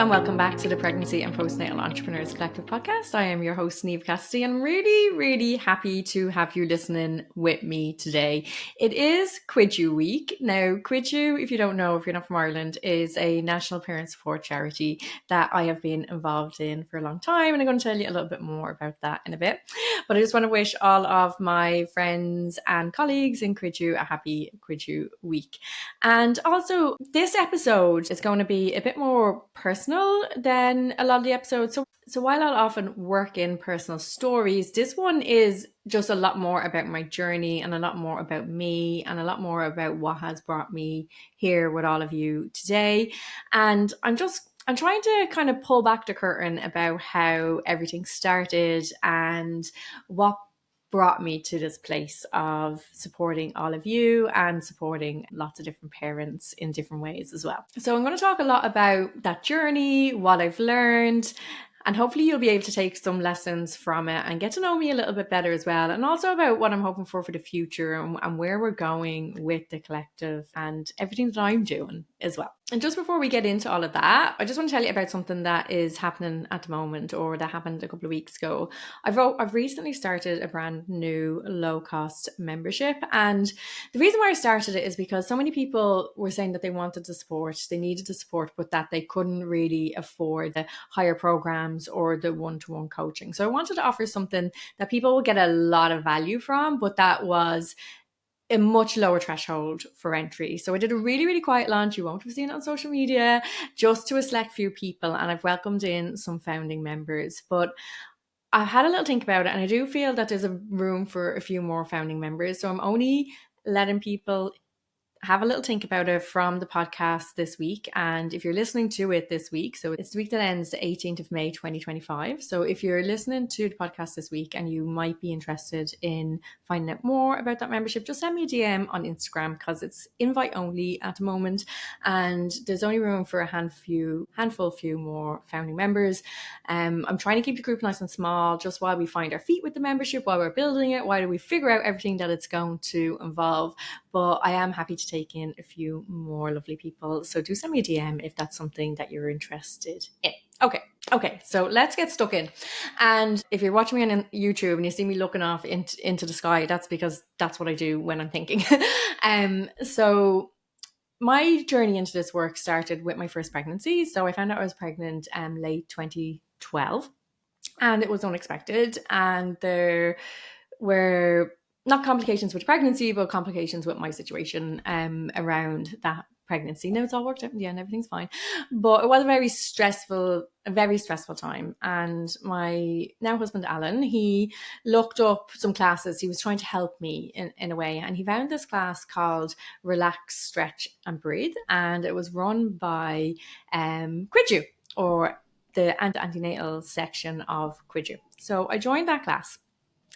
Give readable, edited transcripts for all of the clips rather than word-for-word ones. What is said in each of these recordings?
and welcome back to the Pregnancy and Postnatal Entrepreneurs Collective podcast. I am your host, Niamh Cassidy, and really happy to have you listening with me today. It is Cuidiú week. Now, Cuidiú, if you don't know, if you're not from Ireland, is a national parent support charity that I have been involved in for a long time, and I'm going to tell you a little bit more about that in a bit. But I just want to wish all of my friends and colleagues in Cuidiú a happy Cuidiú week. And also, this episode is going to be a bit more personal than a lot of the episodes. So while I'll often work in personal stories, this one is just a lot more about my journey and a lot more about me and a lot more about what has brought me here with all of you today. And I'm trying to kind of pull back the curtain about how everything started and what brought me to this place of supporting all of you and supporting lots of different parents in different ways as well. So I'm going to talk a lot about that journey, what I've learned, and hopefully you'll be able to take some lessons from it and get to know me a little bit better as well. And also about what I'm hoping for the future and where we're going with the collective and everything that I'm doing as well. And just before we get into all of that, I just want to tell you about something that is happening at the moment, or that happened a couple of weeks ago. I've recently started a brand new low-cost membership, and the reason why I started it is because so many people were saying that they wanted the support, they needed the support, but that they couldn't really afford the higher programs or the one-to-one coaching. So I wanted to offer something that people would get a lot of value from, but that was a much lower threshold for entry. So I did a really quiet launch. You won't have seen it on social media, just to a select few people. And I've welcomed in some founding members. But I've had a little think about it, and I do feel that there's a room for a few more founding members. So I'm only letting people have a little think about it from the podcast this week. And if you're listening to it this week, so it's the week that ends the 18th of May, 2025. So if you're listening to the podcast this week and you might be interested in finding out more about that membership, just send me a DM on Instagram, because it's invite only at the moment. And there's only room for a handful more founding members. I'm trying to keep the group nice and small, just while we find our feet with the membership, while we're building it, while we figure out everything that it's going to involve. But I am happy to take in a few more lovely people. So do send me a DM if that's something that you're interested in. Okay, so let's get stuck in. And if you're watching me on YouTube and you see me looking off into the sky, that's because that's what I do when I'm thinking. So my journey into this work started with my first pregnancy. So I found out I was pregnant late 2012, and it was unexpected. And there were not complications with pregnancy, but complications with my situation around that pregnancy. Now it's all worked out in the end, everything's fine. But it was a very stressful time. And my now husband, Alan, he looked up some classes. He was trying to help me in a way. And he found this class called Relax, Stretch and Breathe. And it was run by Cuidiú, or the antenatal section of Cuidiú. So I joined that class.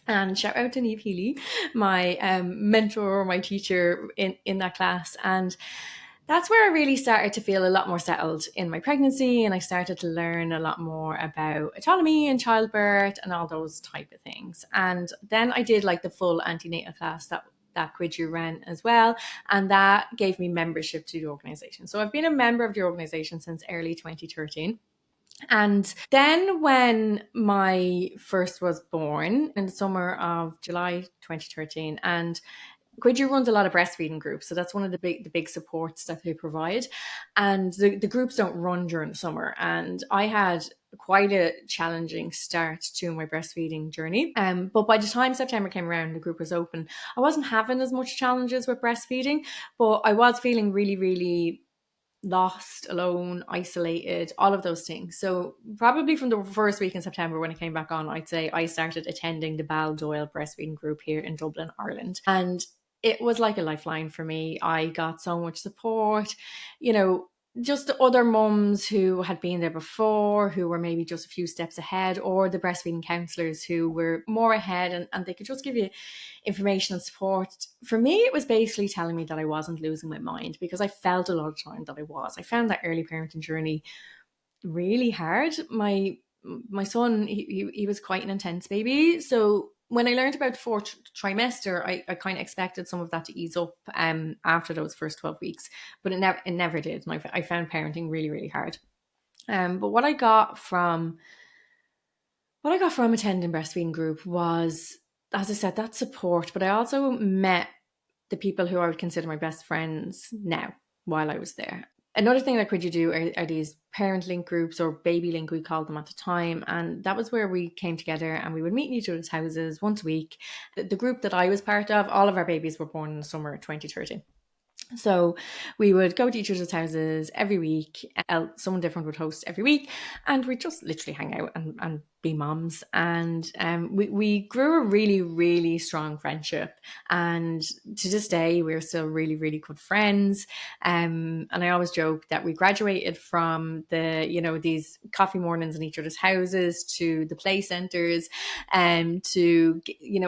And shout out to Niamh Healy, my mentor, my teacher in that class. And that's where I really started to feel a lot more settled in my pregnancy. And I started to learn a lot more about autonomy and childbirth and all those type of things. And then I did like the full antenatal class that Cuidiú ran as well. And that gave me membership to the organization. So I've been a member of the organization since early 2013. And then when my first was born in the summer of July 2013, and Cuidiú runs a lot of breastfeeding groups. So that's one of the big supports that they provide. And the groups don't run during the summer. And I had quite a challenging start to my breastfeeding journey. But by the time September came around, the group was open. I wasn't having as much challenges with breastfeeding, but I was feeling really lost, alone, isolated, all of those things. So probably from the first week in September when it came back on, I'd say I started attending the Baldoyle breastfeeding group here in Dublin, Ireland. And it was like a lifeline for me. I got so much support, just the other mums who had been there before, who were maybe just a few steps ahead, or the breastfeeding counsellors who were more ahead and they could just give you information and support. For me, it was basically telling me that I wasn't losing my mind, because I felt a lot of time that I was. I found that early parenting journey really hard. My son, he was quite an intense baby. So when I learned about the fourth trimester, I kind of expected some of that to ease up after those first 12 weeks, but it never did. And I found parenting really hard. But what I got from attending breastfeeding group was, as I said, that support. But I also met the people who I would consider my best friends now while I was there. Another thing that Cuidiú do are these parent link groups, or baby link we called them at the time, and that was where we came together and we would meet in each other's houses once a week. The group that I was part of, all of our babies were born in the summer of 2013. So we would go to each other's houses every week. Someone different would host every week, and we'd just literally hang out and be moms. And we grew a really, really strong friendship. And to this day, we're still really, really good friends. And I always joke that we graduated from these coffee mornings in each other's houses to the play centres, to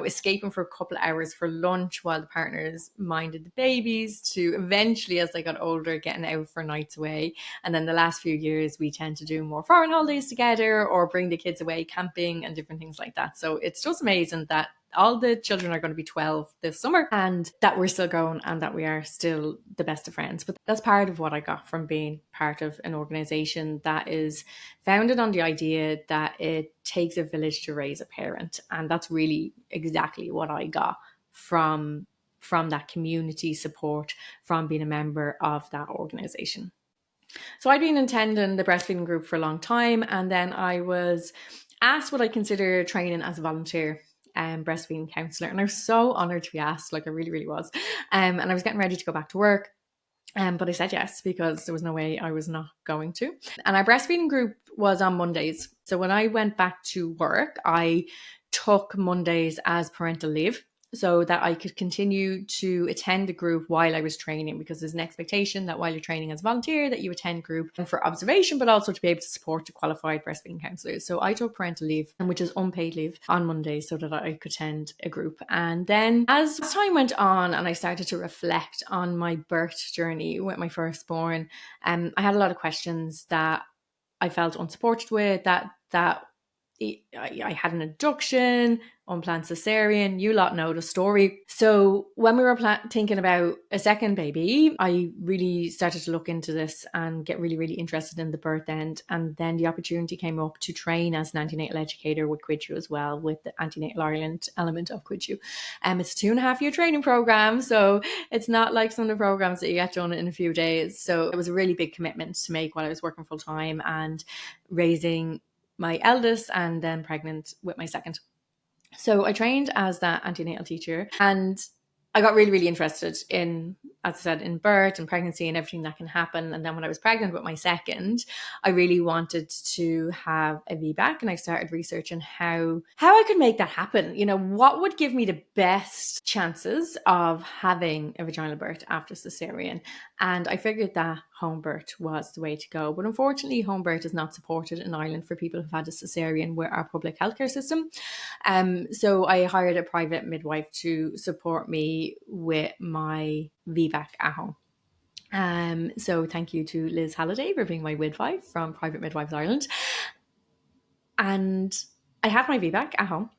escaping for a couple of hours for lunch while the partners minded the babies, to eventually, as they got older, getting out for nights away. And then the last few years we tend to do more foreign holidays together, or bring the kids away camping and different things like that. So it's just amazing that all the children are going to be 12 this summer, and that we're still going, and that we are still the best of friends. But that's part of what I got from being part of an organisation that is founded on the idea that it takes a village to raise a parent. And that's really exactly what I got from that community support, from being a member of that organisation. So I'd been attending the breastfeeding group for a long time, and then I was asked what I consider training as a volunteer breastfeeding counsellor. And I was so honoured to be asked, like I really, really was. And I was getting ready to go back to work. But I said yes, because there was no way I was not going to. And our breastfeeding group was on Mondays. So when I went back to work, I took Mondays as parental leave, so that I could continue to attend the group while I was training, because there's an expectation that while you're training as a volunteer that you attend group for observation, but also to be able to support the qualified breastfeeding counsellors. So I took parental leave, which is unpaid leave, on Monday, so that I could attend a group. And then as time went on and I started to reflect on my birth journey with my firstborn, I had a lot of questions that I felt unsupported with, that I had an induction, unplanned cesarean, you lot know the story. So when we were thinking about a second baby, I really started to look into this and get really, really interested in the birth end. And then the opportunity came up to train as an antenatal educator with Cuidiú as well, with the Antenatal Ireland element of Cuidiú. It's a 2.5-year training program, so it's not like some of the programs that you get done in a few days. So it was a really big commitment to make while I was working full time and raising my eldest and then pregnant with my second. So I trained as that antenatal teacher, and I got really, really interested in, as I said, in birth and pregnancy and everything that can happen. And then when I was pregnant with my second, I really wanted to have a VBAC, and I started researching how I could make that happen. What would give me the best chances of having a vaginal birth after cesarean? And I figured that home birth was the way to go. But unfortunately, home birth is not supported in Ireland for people who've had a cesarean with our public healthcare system. So I hired a private midwife to support me with my VBAC at home. So thank you to Liz Halliday for being my midwife from Private Midwives Ireland. And I had my VBAC at home.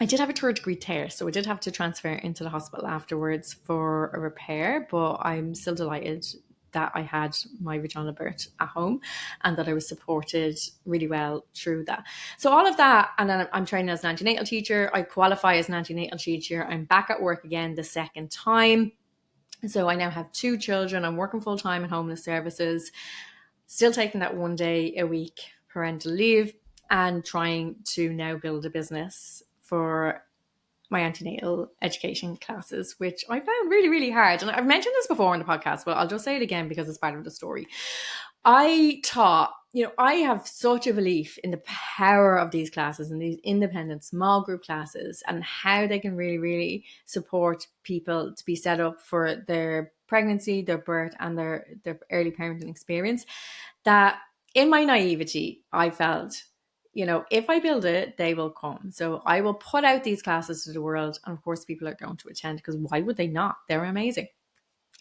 I did have a 3rd-degree tear, so I did have to transfer into the hospital afterwards for a repair, but I'm still delighted that I had my vaginal birth at home and that I was supported really well through that. So all of that, and then I'm training as an antenatal teacher. I qualify as an antenatal teacher. I'm back at work again the second time. So I now have 2 children. I'm working full time in homeless services, still taking that 1 day a week parental leave, and trying to now build a business for my antenatal education classes, which I found really, really hard. And I've mentioned this before in the podcast, but I'll just say it again because it's part of the story. I taught, I have such a belief in the power of these classes and these independent small group classes, and how they can really, really support people to be set up for their pregnancy, their birth, and their early parenting experience, that in my naivety, I felt, if I build it, they will come. So I will put out these classes to the world, and of course people are going to attend, because why would they not? They're amazing.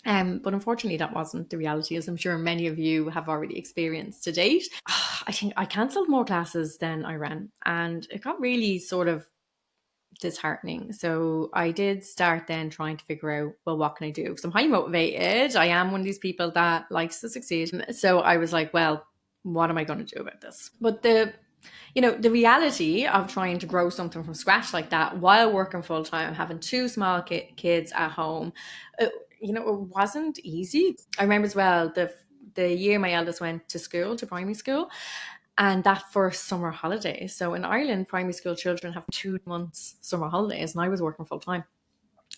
But unfortunately that wasn't the reality, as I'm sure many of you have already experienced to date. I think I cancelled more classes than I ran, and it got really sort of disheartening. So I did start then trying to figure out, well, what can I do? So I'm highly motivated. I am one of these people that likes to succeed. So I was like, well, what am I going to do about this? But the reality of trying to grow something from scratch like that while working full time, having two small kids at home, it wasn't easy. I remember as well the year my eldest went to primary school, and that first summer holiday. So in Ireland, primary school children have 2 months summer holidays, and I was working full time.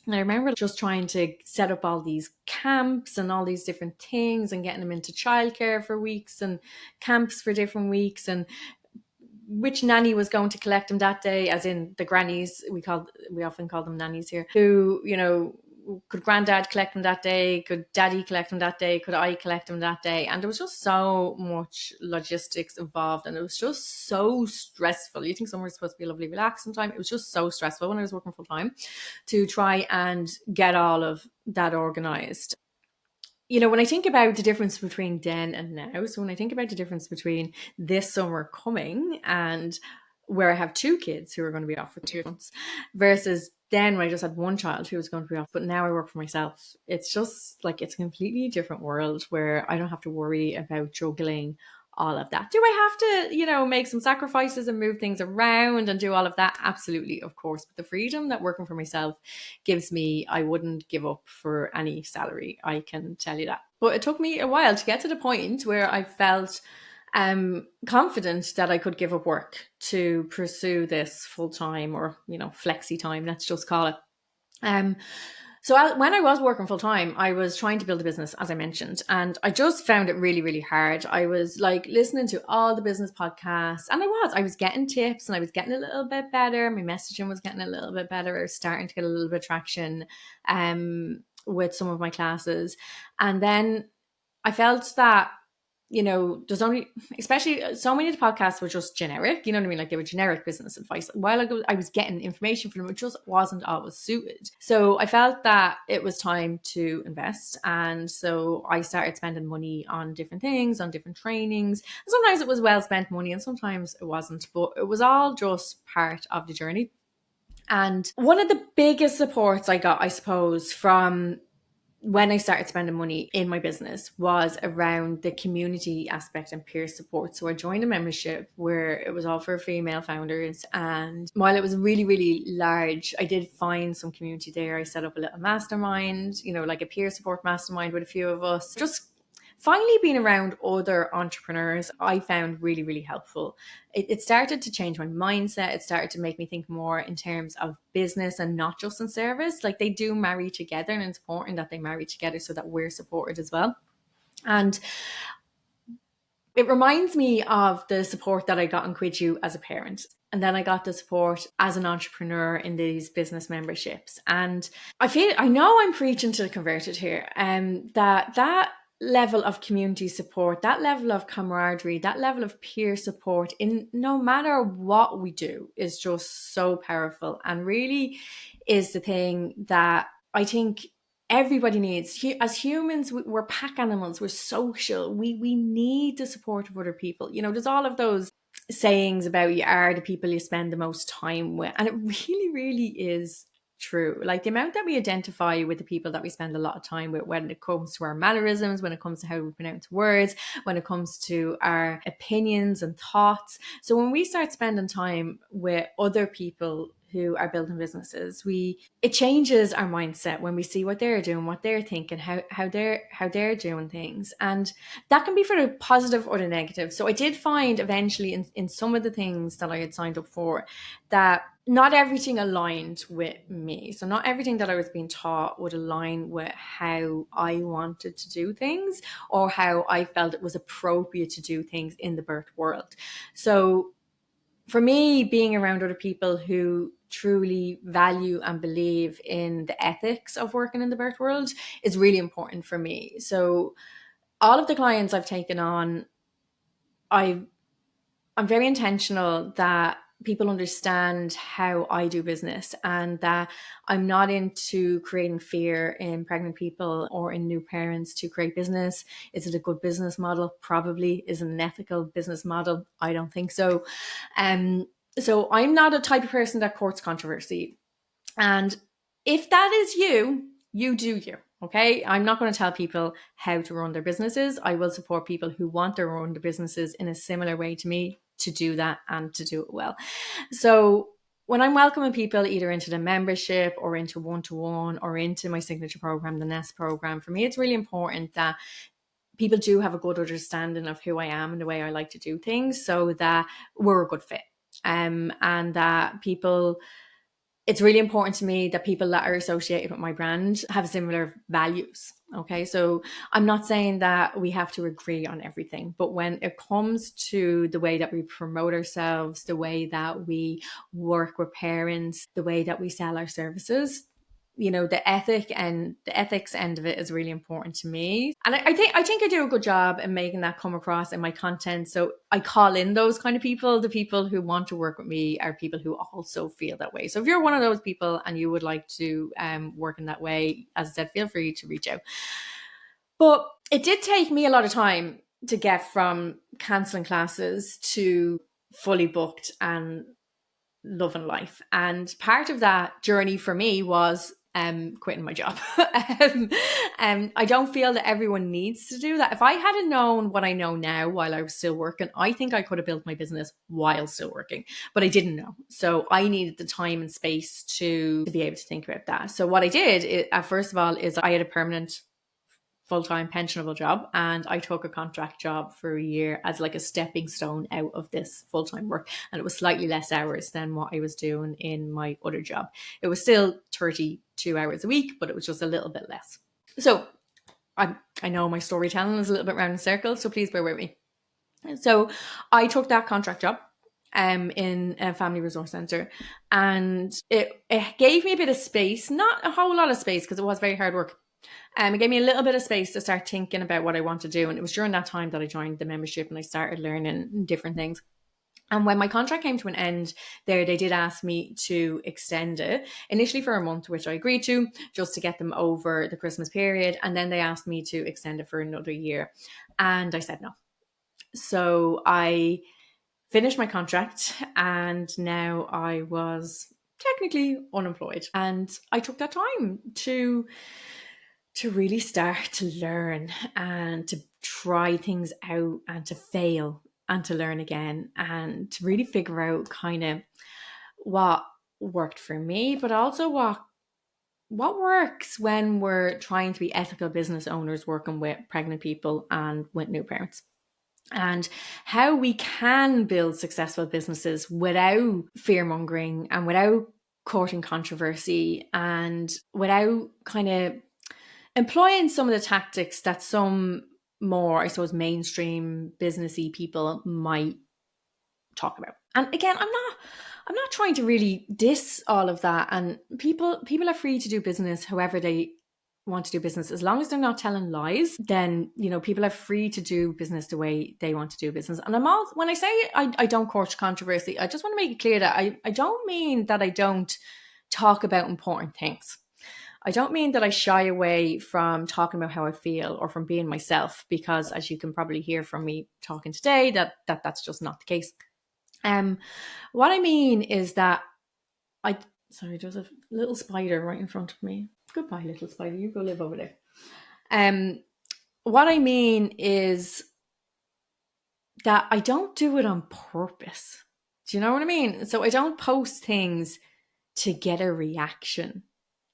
And I remember just trying to set up all these camps and all these different things and getting them into childcare for weeks and camps for different weeks, and which nanny was going to collect them that day, as in the grannies, we often call them nannies here, who, could granddad collect them that day? Could daddy collect them that day? Could I collect them that day? And there was just so much logistics involved, and it was just so stressful. You think summer was supposed to be a lovely relaxing time. It was just so stressful when I was working full time to try and get all of that organized. When I think about the difference between then and now, so when I think about the difference between this summer coming and where I have two kids who are going to be off for 2 months versus then when I just had one child who was going to be off, but now I work for myself. It's just like, it's a completely different world where I don't have to worry about juggling all of that. Do I have to, make some sacrifices and move things around and do all of that? Absolutely, of course. But the freedom that working for myself gives me, I wouldn't give up for any salary. I can tell you that. But it took me a while to get to the point where I felt confident that I could give up work to pursue this full time, or, flexi time, let's just call it. So when I was working full time, I was trying to build a business, as I mentioned, and I just found it really, really hard. I was like listening to all the business podcasts, and I was getting tips, and I was getting a little bit better. My messaging was getting a little bit better. I was starting to get a little bit of traction with some of my classes. And then I felt that, there's only, especially so many of the podcasts were just generic, you know what I mean? Like, they were generic business advice. While I was getting information from them, it just wasn't always suited. So I felt that it was time to invest. And so I started spending money on different things, on different trainings. And sometimes it was well spent money and sometimes it wasn't, but it was all just part of the journey. And one of the biggest supports I got, I suppose, from when I started spending money in my business was around the community aspect and peer support. So I joined a membership where it was all for female founders. And while it was really, really large, I did find some community there. I set up a little mastermind, like a peer support mastermind with a few of us. Just finally being around other entrepreneurs, I found really, really helpful. It started to change my mindset. It started to make me think more in terms of business and not just in service. Like, they do marry together, and it's important that they marry together so that we're supported as well. And it reminds me of the support that I got in Cuidiú as a parent. And then I got the support as an entrepreneur in these business memberships. And I know I'm preaching to the converted here, that level of community support, that level of camaraderie, that level of peer support in no matter what we do is just so powerful, and really is the thing that I think everybody needs. As humans, we're pack animals, we're social, we need the support of other people. There's all of those sayings about you are the people you spend the most time with, and it really, really is true. Like, the amount that we identify with the people that we spend a lot of time with, when it comes to our mannerisms, when it comes to how we pronounce words, when it comes to our opinions and thoughts. So when we start spending time with other people who are building businesses, it changes our mindset when we see what they're doing, what they're thinking, how they're doing things. And that can be for the positive or the negative. So I did find eventually in some of the things that I had signed up for, that not everything aligned with me. So not everything that I was being taught would align with how I wanted to do things, or how I felt it was appropriate to do things in the birth world. So for me, being around other people who truly value and believe in the ethics of working in the birth world is really important for me. So all of the clients I've taken on, I'm very intentional that people understand how I do business, and that I'm not into creating fear in pregnant people or in new parents to create business. Is it a good business model? Probably. Is it an ethical business model? I don't think so. So I'm not a type of person that courts controversy. And if that is you, you do you. Okay, I'm not going to tell people how to run their businesses. I will support people who want to run their businesses in a similar way to me to do that and to do it well. So when I'm welcoming people either into the membership or into one-to-one or into my signature program, the Nest program, for me, it's really important that people do have a good understanding of who I am and the way I like to do things so that we're a good fit. And that people, it's really important to me that people that are associated with my brand have similar values. Okay, so I'm not saying that we have to agree on everything, but when it comes to the way that we promote ourselves, the way that we work with parents, the way that we sell our services, the ethics end of it is really important to me. And I think I do a good job in making that come across in my content. So I call in those kind of people. The people who want to work with me are people who also feel that way. So if you're one of those people and you would like to work in that way, as I said, feel free to reach out. But it did take me a lot of time to get from cancelling classes to fully booked and loving life. And part of that journey for me was quitting my job. I don't feel that everyone needs to do that. If I hadn't known what I know now while I was still working, I think I could have built my business while still working, but I didn't know. So I needed the time and space to be able to think about that. So what I did, first of all, is I had a permanent full-time pensionable job, and I took a contract job for a year as like a stepping stone out of this full-time work, and it was slightly less hours than what I was doing in my other job. It was still 32 hours a week, but it was just a little bit less. So I know my storytelling is a little bit round in circles, so please bear with me. So I took that contract job in a family resource centre, and it gave me a bit of space, not a whole lot of space because it was very hard work. It gave me a little bit of space to start thinking about what I want to do. And it was during that time that I joined the membership and I started learning different things. And when my contract came to an end there, they did ask me to extend it initially for a month, which I agreed to, just to get them over the Christmas period. And then they asked me to extend it for another year. And I said no. So I finished my contract and now I was technically unemployed. And I took that time to really start to learn and to try things out and to fail and to learn again and to really figure out kind of what worked for me, but also what works when we're trying to be ethical business owners working with pregnant people and with new parents, and how we can build successful businesses without fear mongering and without courting controversy and without kind of employing some of the tactics that some more, I suppose, mainstream businessy people might talk about. And again, I'm not trying to really diss all of that. And people are free to do business however they want to do business, as long as they're not telling lies. Then people are free to do business the way they want to do business. And when I say I don't court controversy, I just want to make it clear that I don't mean that I don't talk about important things. I don't mean that I shy away from talking about how I feel or from being myself, because as you can probably hear from me talking today, that's just not the case. What I mean is that sorry, there's a little spider right in front of me. Goodbye, little spider. You go live over there. What I mean is that I don't do it on purpose. Do you know what I mean? So I don't post things to get a reaction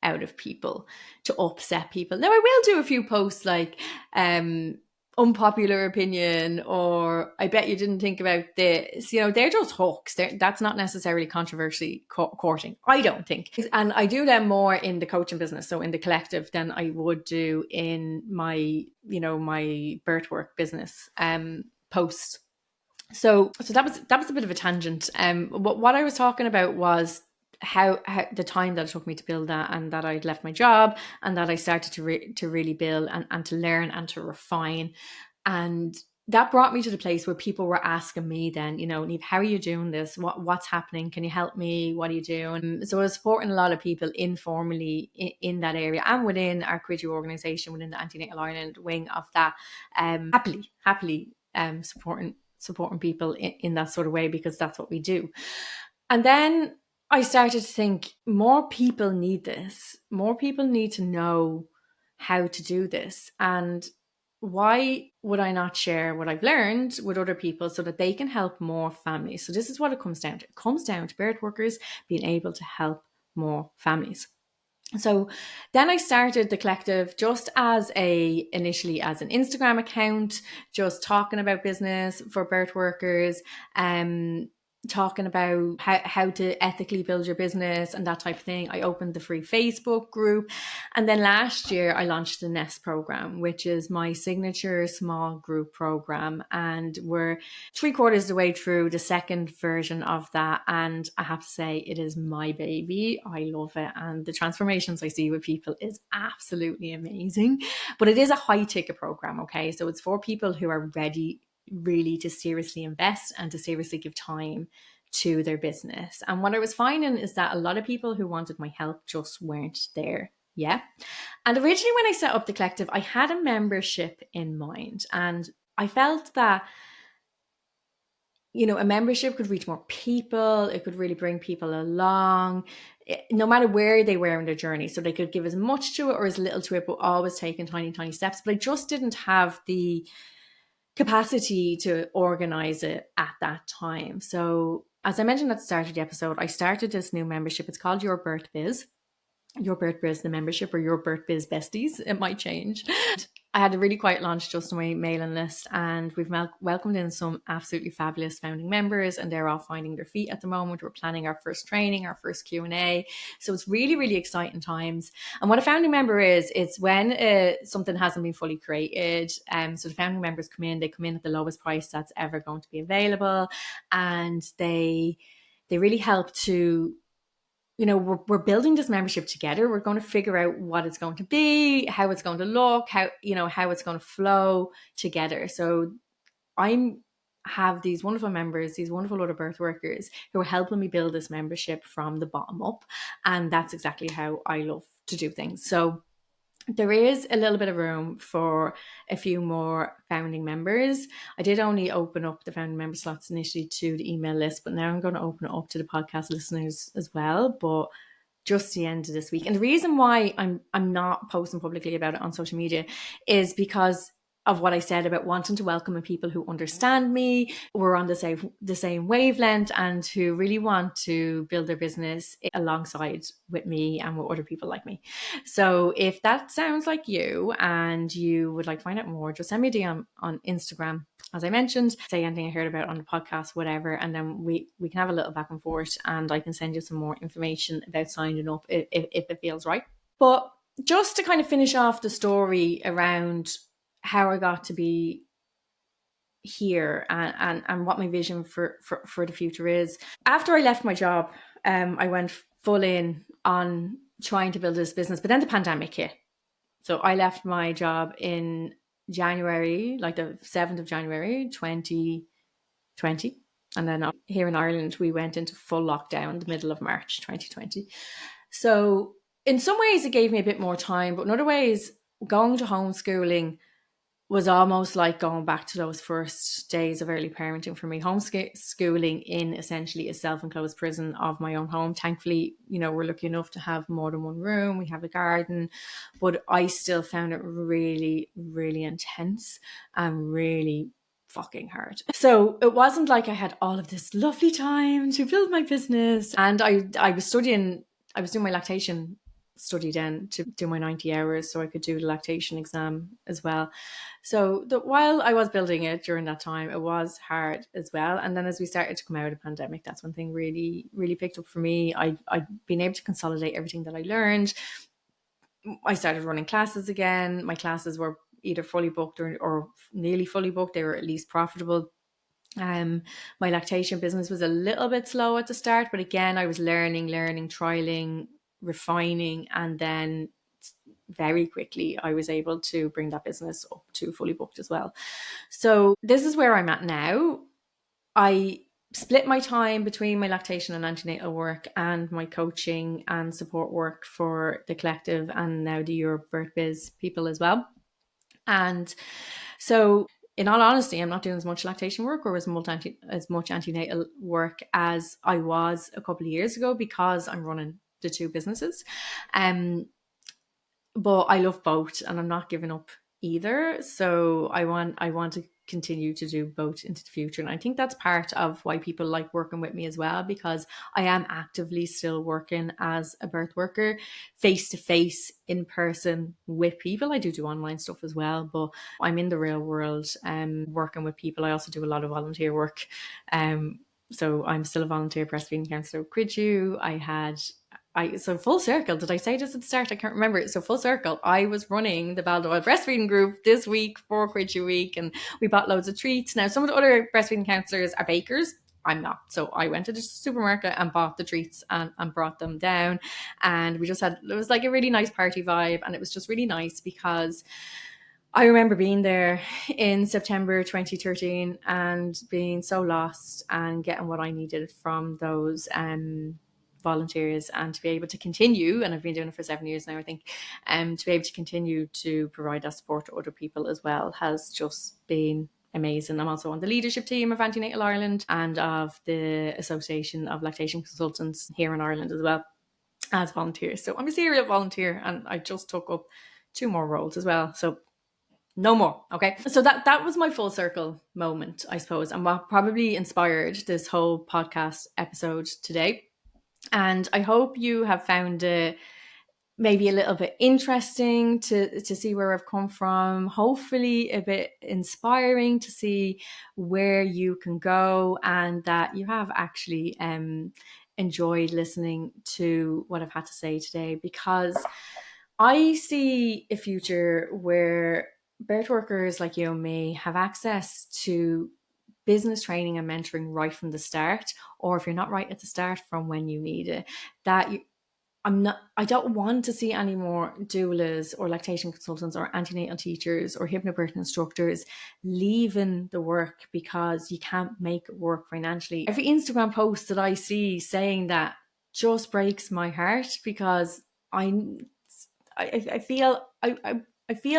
out of people, to upset people. Now I will do a few posts like unpopular opinion, or I bet you didn't think about this. They're just hooks. That's not necessarily controversy courting, I don't think. And I do them more in the coaching business, so in the collective, than I would do in my my birth work business posts. So that was a bit of a tangent. What I was talking about was how the time that it took me to build that, and that I'd left my job, and that I started to really build and to learn and to refine. And that brought me to the place where people were asking me then, Niamh, how are you doing this? What's happening? Can you help me? What are you doing? So I was supporting a lot of people informally in that area, and within our Cuidiú organisation, within the Antenatal Ireland wing of that, happily supporting people in that sort of way, because that's what we do. And then I started to think, more people need this. More people need to know how to do this. And why would I not share what I've learned with other people so that they can help more families? So this is what it comes down to. It comes down to birth workers being able to help more families. So then I started the collective just initially as an Instagram account, just talking about business for birth workers, talking about how to ethically build your business and that type of thing. I opened the free Facebook group. And then last year I launched the Nest program, which is my signature small group program. And we're 3/4 of the way through the second version of that. And I have to say, it is my baby. I love it. And the transformations I see with people is absolutely amazing. But it is a high ticket program. Okay. So it's for people who are ready really to seriously invest and to seriously give time to their business. And what I was finding is that a lot of people who wanted my help just weren't there. Yeah. And originally when I set up the collective, I had a membership in mind, and I felt that, a membership could reach more people. It could really bring people along, no matter where they were in their journey. So they could give as much to it or as little to it, but always taking tiny, tiny steps. But I just didn't have the capacity to organize it at that time. So as I mentioned at the start of the episode, I started this new membership. It's called Your Birth Biz. Your Birth Biz, the membership, or Your Birth Biz Besties. It might change. I had a really quiet launch just on my mailing list, and we've welcomed in some absolutely fabulous founding members, and they're all finding their feet at the moment. We're planning our first training, our first Q&A. So it's really, really exciting times. And what a founding member is, it's when something hasn't been fully created. So the founding members come in at the lowest price that's ever going to be available. And they really help to, we're building this membership together. We're going to figure out what it's going to be, how it's going to look, how it's going to flow together. So I have these wonderful members, these wonderful other birth workers who are helping me build this membership from the bottom up. And that's exactly how I love to do things. So there is a little bit of room for a few more founding members. I did only open up the founding member slots initially to the email list, but now I'm going to open it up to the podcast listeners as well, but just the end of this week. And the reason why I'm not posting publicly about it on social media is because of what I said about wanting to welcome people who understand me, we're on the same wavelength, and who really want to build their business alongside with me and with other people like me. So if that sounds like you and you would like to find out more, just send me a DM on Instagram. As I mentioned, say anything I heard about on the podcast, whatever, and then we can have a little back and forth, and I can send you some more information about signing up if it feels right. But just to kind of finish off the story around how I got to be here and what my vision for the future is. After I left my job, I went full in on trying to build this business, but then the pandemic hit. So I left my job in January, like the 7th of January, 2020. And then here in Ireland, we went into full lockdown the middle of March, 2020. So in some ways, it gave me a bit more time, but in other ways, going to homeschooling was almost like going back to those first days of early parenting for me. Homeschooling in essentially a self-enclosed prison of my own home. Thankfully, we're lucky enough to have more than one room. We have a garden, but I still found it really, really intense and really fucking hard. So it wasn't like I had all of this lovely time to build my business. And I was doing my lactation study then to do my 90 hours so I could do the lactation exam as well. So while I was building it during that time, it was hard as well. And then as we started to come out of the pandemic, that's when things really, really picked up for me. I'd been able to consolidate everything that I learned. I started running classes again. My classes were either fully booked or nearly fully booked. They were at least profitable. My lactation business was a little bit slow at the start, but again, I was learning, trialing, refining, and then very quickly I was able to bring that business up to fully booked as well. So this is where I'm at now. I split my time between my lactation and antenatal work and my coaching and support work for the collective and now the Your Birth Biz people as well. And so in all honesty, I'm not doing as much lactation work or as much antenatal work as I was a couple of years ago because I'm running the two businesses. but I love both and I'm not giving up either. So I want to continue to do both into the future. And I think that's part of why people like working with me as well, because I am actively still working as a birth worker, face to face, in person with people. I do online stuff as well, but I'm in the real world working with people. I also do a lot of volunteer work. So I'm still a volunteer breastfeeding counsellor with Cuidiú. So full circle, did I say this at the start? I can't remember. So full circle, I was running the Baldoyle breastfeeding group this week for Cuidiú week, and we bought loads of treats. Now, some of the other breastfeeding counsellors are bakers. I'm not. So I went to the supermarket and bought the treats and brought them down. And we just had, it was like a really nice party vibe. And it was just really nice because I remember being there in September 2013 and being so lost and getting what I needed from those volunteers, and to be able to continue, and I've been doing it for 7 years now, I think, to be able to continue to provide that support to other people as well has just been amazing. I'm also on the leadership team of Antenatal Ireland and of the Association of Lactation Consultants here in Ireland as well, as volunteers. So I'm a serial volunteer, and I just took up 2 more roles as well. So no more. Okay. So that was my full circle moment, I suppose, and what probably inspired this whole podcast episode today. And I hope you have found it maybe a little bit interesting to see where I've come from, hopefully a bit inspiring to see where you can go, and that you have actually enjoyed listening to what I've had to say today, because I see a future where birth workers like you and me have access to business training and mentoring right from the start, or if you're not right at the start, from when you need it. I don't want to see any more doulas or lactation consultants or antenatal teachers or hypnobirth instructors leaving the work because you can't make it work financially. Every Instagram post that I see saying that just breaks my heart, because I feel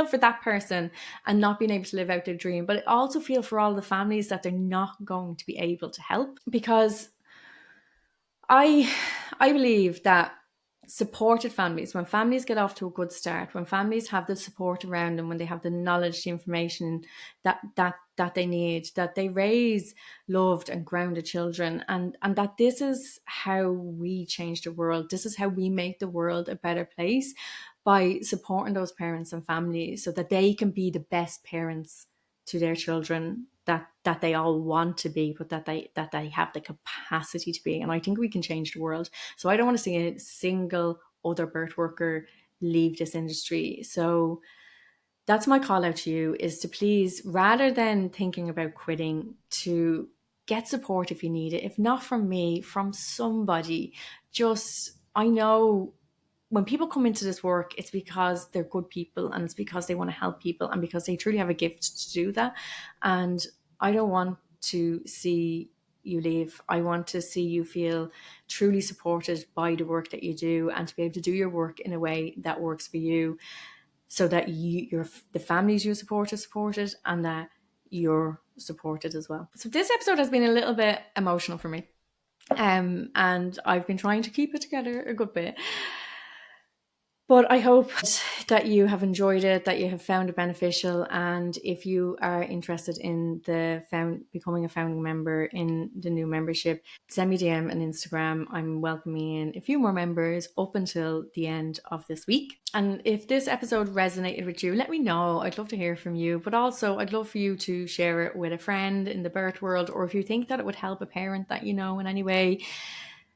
for that person and not being able to live out their dream, but I also feel for all the families that they're not going to be able to help, because I believe that supported families, when families get off to a good start, when families have the support around them, when they have the knowledge, the information that they need, that they raise loved and grounded children, and that this is how we change the world. This is how we make the world a better place, by supporting those parents and families so that they can be the best parents to their children that they all want to be, but that they have the capacity to be. And I think we can change the world. So I don't want to see a single other birth worker leave this industry. So that's my call out to you, is to please, rather than thinking about quitting, to get support if you need it. If not from me, from somebody. I know when people come into this work, it's because they're good people, and it's because they want to help people, and because they truly have a gift to do that. And I don't want to see you leave. I want to see you feel truly supported by the work that you do, and to be able to do your work in a way that works for you, so that the families you support are supported, and that you're supported as well. So this episode has been a little bit emotional for me, and I've been trying to keep it together a good bit. But I hope that you have enjoyed it, that you have found it beneficial. And if you are interested in becoming a founding member in the new membership, send me DM on Instagram. I'm welcoming in a few more members up until the end of this week. And if this episode resonated with you, let me know. I'd love to hear from you. But also, I'd love for you to share it with a friend in the birth world, or if you think that it would help a parent that you know in any way,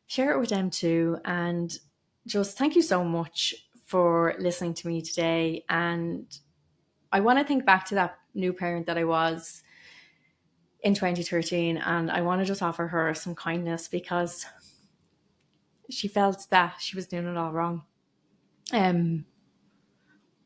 share it with them too. And just thank you so much for listening to me today. And I want to think back to that new parent that I was in 2013, and I want to just offer her some kindness, because she felt that she was doing it all wrong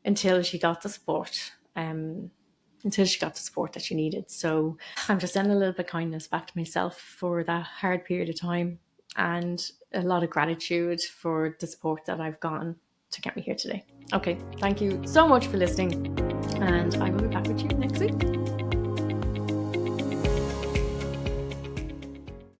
until she got the support that she needed. So I'm just sending a little bit of kindness back to myself for that hard period of time, and a lot of gratitude for the support that I've gotten to get me here today. Okay, thank you so much for listening, and I will be back with you next week.